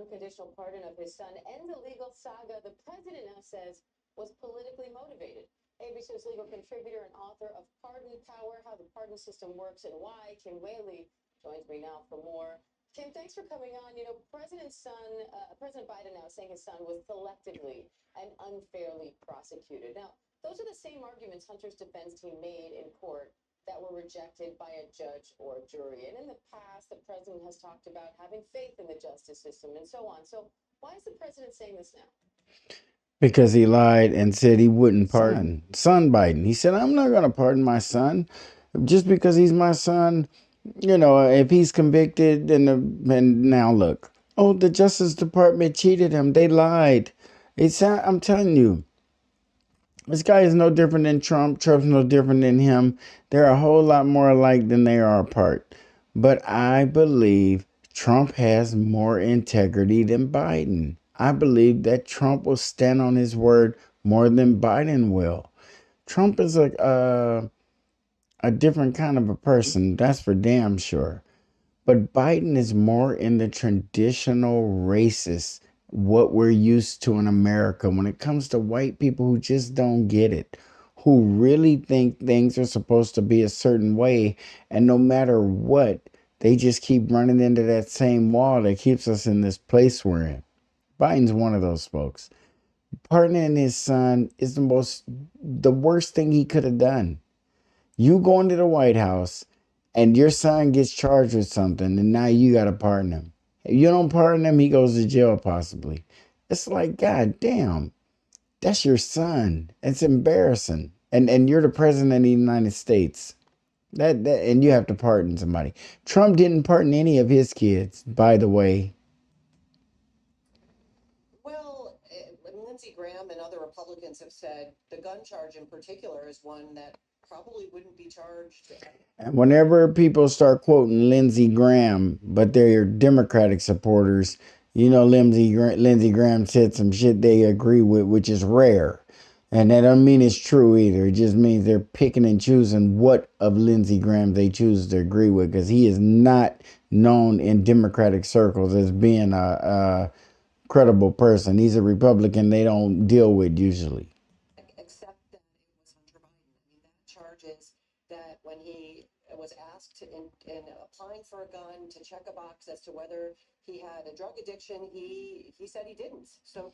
unconditional pardon of his son ends a legal saga the president now says was politically motivated. ABC News legal contributor and author of Pardon Power, How the Pardon System Works and Why, Kim Whaley, joins me now for more. Kim, thanks for coming on. President Biden now saying his son was selectively and unfairly prosecuted. Now, those are the same arguments Hunter's defense team made in court that were rejected by a judge or jury. And in the past, the president has talked about having faith in the justice system and so on. So why is the president saying this now? Because he lied and said he wouldn't pardon son Biden. He said, I'm not going to pardon my son just because he's my son. You know, if he's convicted and now look, oh, the Justice Department cheated him. They lied. I'm telling you, this guy is no different than Trump. Trump's no different than him. They're a whole lot more alike than they are apart. But I believe Trump has more integrity than Biden. I believe that Trump will stand on his word more than Biden will. Trump is a different kind of a person. That's for damn sure. But Biden is more in the traditional racist, what we're used to in America when it comes to white people who just don't get it, who really think things are supposed to be a certain way. And no matter what, they just keep running into that same wall that keeps us in this place we're in. Biden's one of those folks. Pardoning his son is the worst thing he could have done. You go into the White House and your son gets charged with something and now you got to pardon him. If you don't pardon him, he goes to jail possibly. It's like, God damn, that's your son. It's embarrassing. And you're the president of the United States. And you have to pardon somebody. Trump didn't pardon any of his kids, by the way. Lindsey Graham and other Republicans have said the gun charge in particular is one that probably wouldn't be charged. And whenever people start quoting Lindsey Graham, but they're Democratic supporters, you know, Lindsey Graham said some shit they agree with, which is rare. And that doesn't mean it's true either. It just means they're picking and choosing what of Lindsey Graham they choose to agree with, because he is not known in Democratic circles as being a credible person. He's a Republican they don't deal with usually. Except that it was Hunter Biden. I mean, that charges that when he was asked in applying for a gun to check a box as to whether he had a drug addiction, he said he didn't. So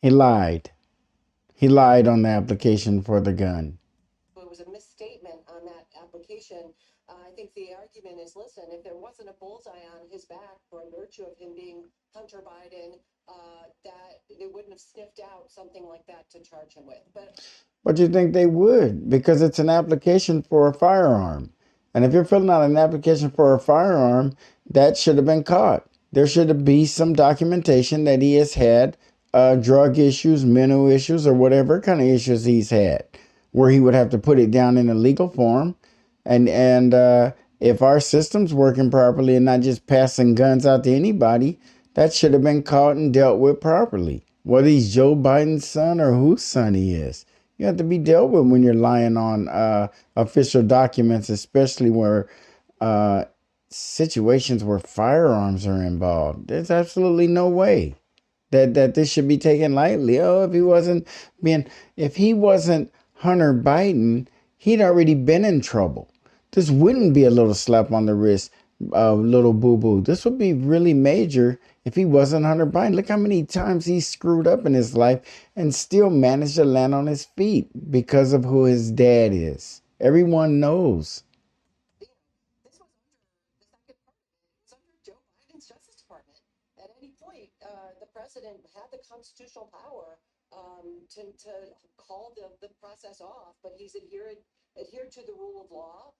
he lied. He lied on the application for the gun. It was a misstatement on that application. I think the argument is, listen, if there wasn't a bullseye on his back for virtue of him being Hunter Biden, that they wouldn't have sniffed out something like that to charge him with. But you think they would? Because it's an application for a firearm. And if you're filling out an application for a firearm, that should have been caught. There should be some documentation that he has had drug issues, mental issues, or whatever kind of issues he's had, where he would have to put it down in a legal form. And if our system's working properly and not just passing guns out to anybody, that should have been caught and dealt with properly. Whether he's Joe Biden's son or whose son he is, you have to be dealt with when you're lying on official documents, especially where situations where firearms are involved. There's absolutely no way that this should be taken lightly. Oh, if he wasn't Hunter Biden, he'd already been in trouble. This wouldn't be a little slap on the wrist, little boo-boo. This would be really major if he wasn't Hunter Biden. Look how many times he screwed up in his life and still managed to land on his feet because of who his dad is. Everyone knows. This was under the second part of it. It was under Joe Biden's Justice Department. At any point, the president had the constitutional power to call the process off, but he's adhered to the rule of law.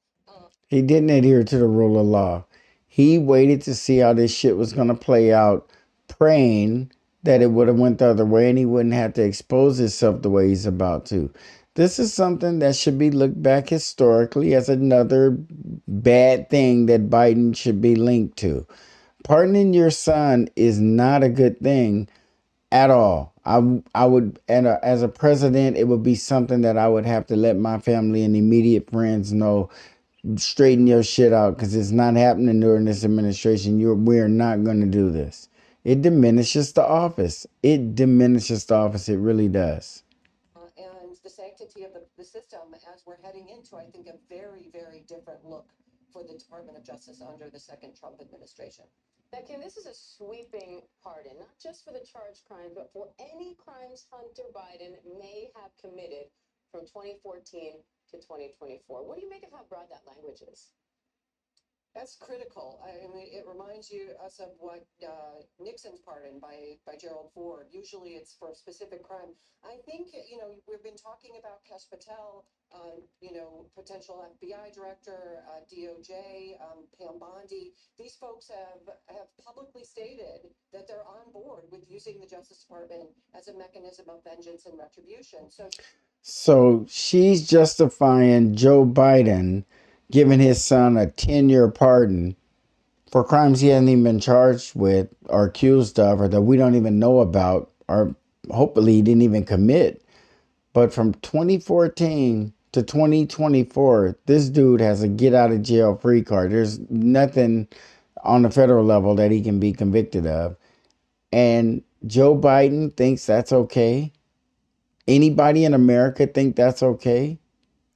He didn't adhere to the rule of law. He waited to see how this shit was going to play out, praying that it would have went the other way and he wouldn't have to expose himself the way he's about to. This is something that should be looked back historically as another bad thing that Biden should be linked to. Pardoning your son is not a good thing at all. I would, and as a president, it would be something that I would have to let my family and immediate friends know. Straighten your shit out, because it's not happening during this administration. We're not going to do this. It diminishes the office. It diminishes the office. It really does. And the sanctity of the system as we're heading into, I think, a very, very different look for the Department of Justice under the second Trump administration. Now, Kim, this is a sweeping pardon, not just for the charged crimes, but for any crimes Hunter Biden may have committed from 2014 to 2024. What do you make of how broad that language is? That's critical. I mean, it reminds us of what Nixon's pardon by Gerald Ford. Usually it's for a specific crime. I think, we've been talking about Kesh Patel, potential FBI director, DOJ, Pam Bondi. These folks have publicly stated that they're on board with using the Justice Department as a mechanism of vengeance and retribution. So she's justifying Joe Biden giving his son a 10-year pardon for crimes he hasn't even been charged with or accused of, or that we don't even know about, or hopefully he didn't even commit. But from 2014 to 2024, this dude has a get out of jail free card. There's nothing on the federal level that he can be convicted of. And Joe Biden thinks that's okay. Anybody in America think that's okay?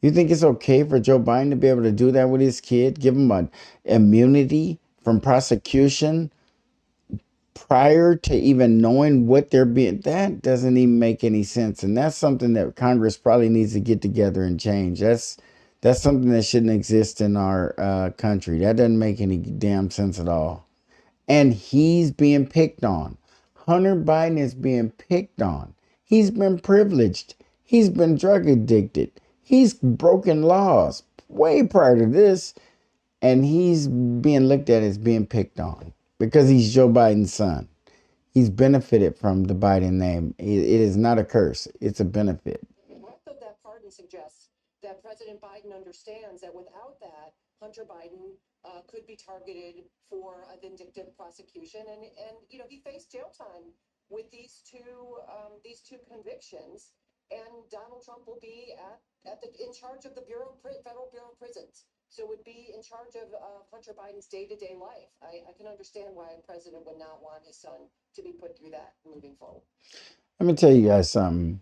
You think it's okay for Joe Biden to be able to do that with his kid? Give him an immunity from prosecution prior to even knowing what they're being? That doesn't even make any sense. And that's something that Congress probably needs to get together and change. That's something that shouldn't exist in our country. That doesn't make any damn sense at all. And he's being picked on. Hunter Biden is being picked on. He's been privileged. He's been drug addicted. He's broken laws way prior to this, and he's being looked at as being picked on because he's Joe Biden's son. He's benefited from the Biden name. It is not a curse. It's a benefit. The breadth of that pardon suggests that President Biden understands that without that, Hunter Biden could be targeted for a vindictive prosecution, and he faced jail time with these two convictions. And Donald Trump will be in charge of the Federal Bureau of Prisons. So would be in charge of Hunter Biden's day-to-day life. I can understand why a president would not want his son to be put through that moving forward. Let me tell you guys something.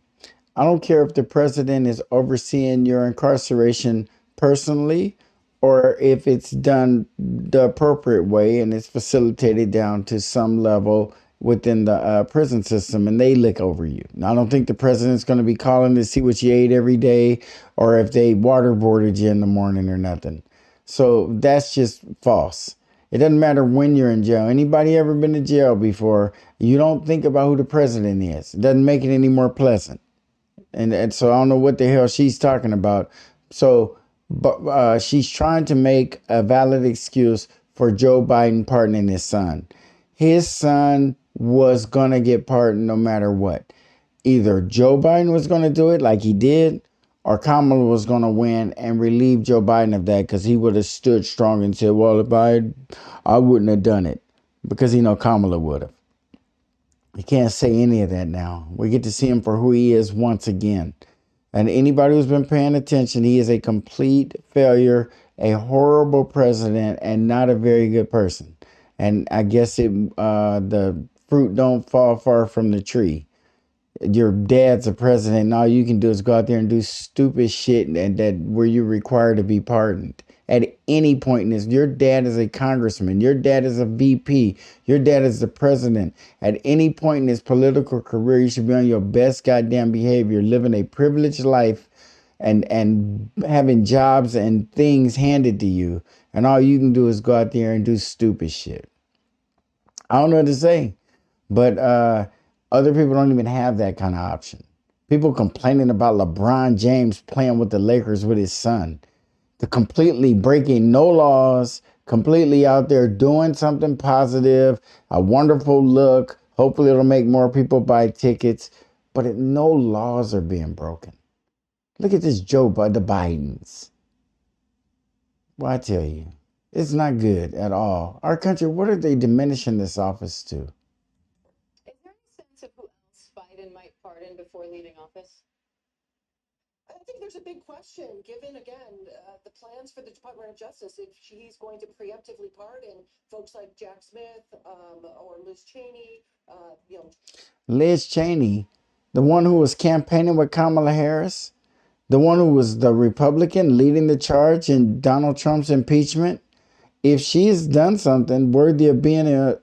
I don't care if the president is overseeing your incarceration personally or if it's done the appropriate way and it's facilitated down to some level within the prison system and they look over you. Now, I don't think the president's going to be calling to see what you ate every day or if they waterboarded you in the morning or nothing. So that's just false. It doesn't matter when you're in jail. Anybody ever been to jail before? You don't think about who the president is. It doesn't make it any more pleasant. And so I don't know what the hell she's talking about. So, but she's trying to make a valid excuse for Joe Biden pardoning his son. His son was going to get pardoned no matter what. Either Joe Biden was going to do it like he did, or Kamala was going to win and relieve Joe Biden of that because he would have stood strong and said, well, if I wouldn't have done it, because Kamala would have. He can't say any of that now. We get to see him for who he is once again. And anybody who's been paying attention, he is a complete failure, a horrible president, and not a very good person. And I guess the fruit don't fall far from the tree. Your dad's a president, and all you can do is go out there and do stupid shit and that where you're required to be pardoned. At any point in this, your dad is a congressman, your dad is a VP, your dad is the president. At any point in his political career, you should be on your best goddamn behavior, living a privileged life and having jobs and things handed to you. And all you can do is go out there and do stupid shit. I don't know what to say, but other people don't even have that kind of option. People complaining about LeBron James playing with the Lakers with his son. The completely breaking no laws, completely out there doing something positive, a wonderful look. Hopefully it'll make more people buy tickets, but no laws are being broken. Look at this Joe Biden, the Bidens. Well, I tell you, it's not good at all. Our country, what are they diminishing this office to? Is there any sense of who else Biden might pardon before leaving office? I think there's a big question, given again, the plans for the Department of Justice, if she's going to preemptively pardon folks like Jack Smith, or Liz Cheney, you know, Liz Cheney, the one who was campaigning with Kamala Harris, the one who was the Republican leading the charge in Donald Trump's impeachment, if she's done something worthy of being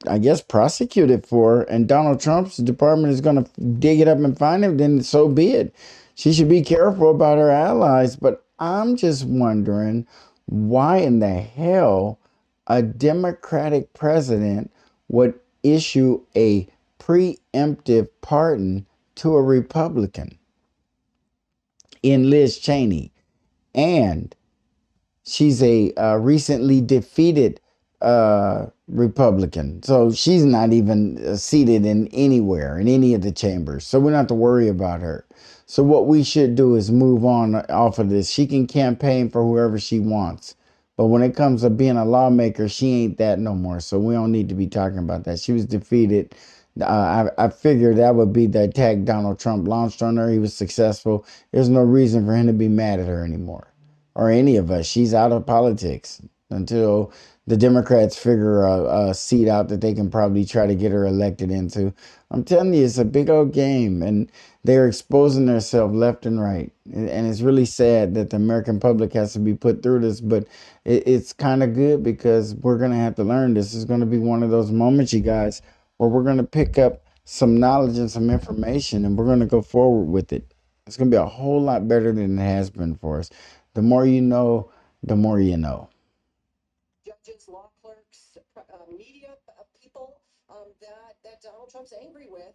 I guess, prosecuted for, and Donald Trump's department is going to dig it up and find him, then so be it. She should be careful about her allies. But I'm just wondering why in the hell a Democratic president would issue a preemptive pardon to a Republican in Liz Cheney. And she's a recently defeated Republican. So she's not even seated in anywhere, in any of the chambers. So we don't have to worry about her. So what we should do is move on off of this. She can campaign for whoever she wants. But when it comes to being a lawmaker, she ain't that no more. So we don't need to be talking about that. She was defeated. I figured that would be the attack Donald Trump launched on her. He was successful. There's no reason for him to be mad at her anymore, or any of us. She's out of politics until the Democrats figure a seat out that they can probably try to get her elected into. I'm telling you, it's a big old game, and they're exposing themselves left and right. And it's really sad that the American public has to be put through this, but it's kind of good because we're going to have to learn. This is going to be one of those moments, you guys, where we're going to pick up some knowledge and some information, and we're going to go forward with it. It's going to be a whole lot better than it has been for us. The more you know, the more you know. judges, law clerks, media people, that Donald Trump's angry with,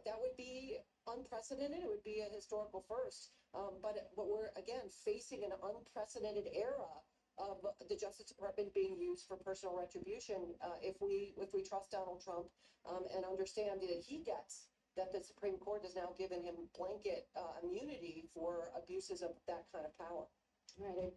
that would be unprecedented. It would be a historical first. But we're again facing an unprecedented era of the Justice Department being used for personal retribution. If we trust Donald Trump, and understand that he gets that the Supreme Court has now given him blanket immunity for abuses of that kind of power. Right.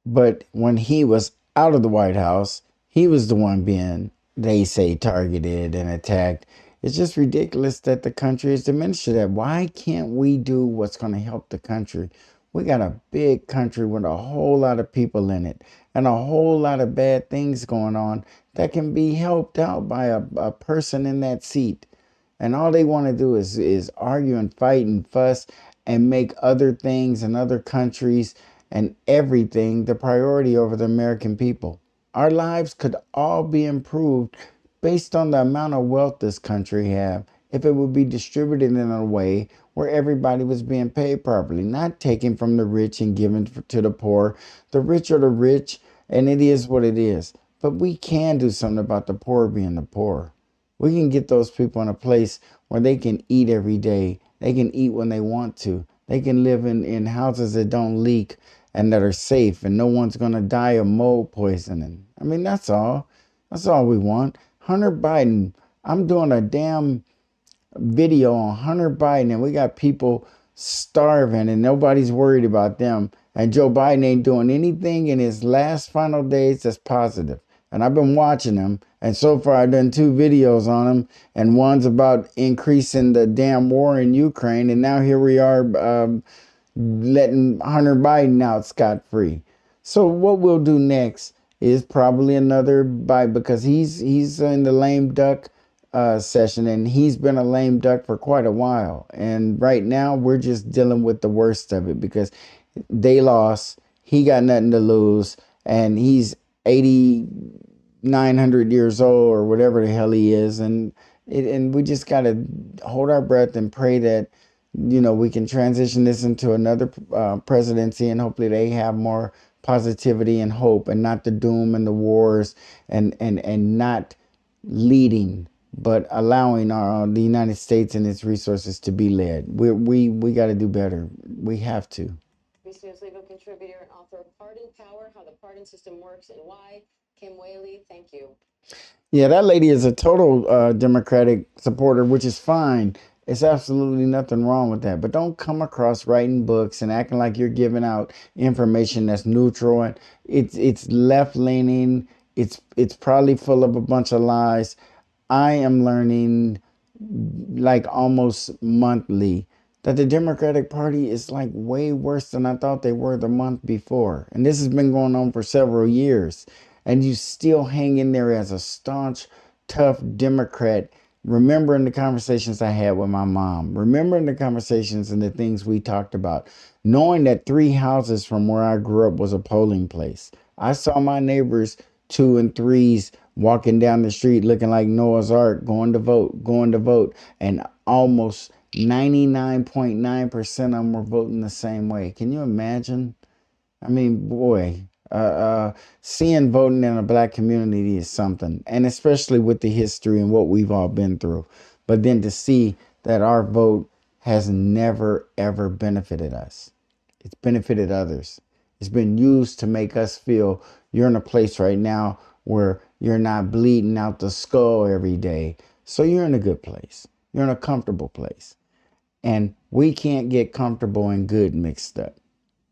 But when he was out of the White House, he was the one being, they say, targeted and attacked. It's just ridiculous that the country is diminished to that. Why can't we do what's going to help the country? We got a big country with a whole lot of people in it and a whole lot of bad things going on that can be helped out by a person in that seat. And all they want to do is argue and fight and fuss and make other things and other countries and everything the priority over the American people. Our lives could all be improved based on the amount of wealth this country have if it would be distributed in a way where everybody was being paid properly, not taken from the rich and given to the poor. The rich are the rich, and it is what it is. But we can do something about the poor being the poor. We can get those people in a place where they can eat every day. They can eat when they want to. They can live in houses that don't leak and that are safe, and no one's going to die of mold poisoning. I mean, that's all. That's all we want. Hunter Biden, I'm doing a damn video on Hunter Biden, and we got people starving and nobody's worried about them. And Joe Biden ain't doing anything in his last final days that's positive. And I've been watching him, and so far I've done 2 videos on him, and one's about increasing the damn war in Ukraine, and now here we are letting Hunter Biden out scot-free. So what we'll do next is probably another bite, because he's in the lame duck session, and he's been a lame duck for quite a while. And right now we're just dealing with the worst of it because they lost. He got nothing to lose, and he's 8,900 years old or whatever the hell he is, and we just got to hold our breath and pray that we can transition this into another presidency, and hopefully they have more positivity and hope, and not the doom and the wars, and not leading, but allowing the United States and its resources to be led. We got to do better. We have to. ABC News legal contributor and author of Pardon Power, How the Pardon System Works and Why, Kim Whaley, thank you. Yeah, that lady is a total Democratic supporter, which is fine. It's absolutely nothing wrong with that. But don't come across writing books and acting like you're giving out information that's neutral, and it's left leaning. It's probably full of a bunch of lies. I am learning like almost monthly that the Democratic Party is like way worse than I thought they were the month before. And this has been going on for several years. And you still hang in there as a staunch, tough Democrat, remembering the conversations I had with my mom, remembering the conversations and the things we talked about, knowing that 3 houses from where I grew up was a polling place. I saw my neighbors 2 and 3s walking down the street looking like Noah's Ark, going to vote, and almost 99.9% of them were voting the same way. Can you imagine? I mean, boy, seeing voting in a black community is something, and especially with the history and what we've all been through. But then to see that our vote has never, ever benefited us. It's benefited others. It's been used to make us feel you're in a place right now where you're not bleeding out the skull every day. So you're in a good place. You're in a comfortable place. And we can't get comfortable and good mixed up.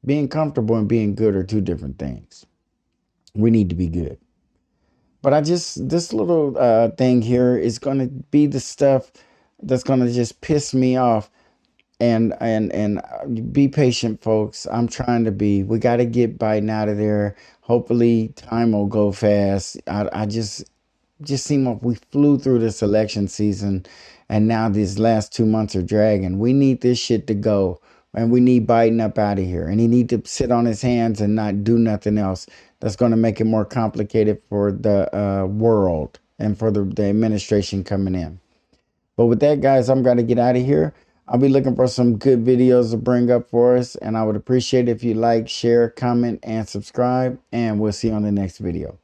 Being comfortable and being good are 2 different things. We need to be good. But this little thing here is going to be the stuff that's going to just piss me off. And be patient, folks. I'm trying to be. We got to get Biden out of there. Hopefully time will go fast. I just seem like we flew through this election season, and now these last 2 months are dragging. We need this shit to go, and we need Biden up out of here, and he need to sit on his hands and not do nothing else that's going to make it more complicated for the world and for the administration coming in. But with that, guys, I'm going to get out of here. I'll be looking for some good videos to bring up for us, and I would appreciate it if you like, share, comment, and subscribe, and we'll see you on the next video.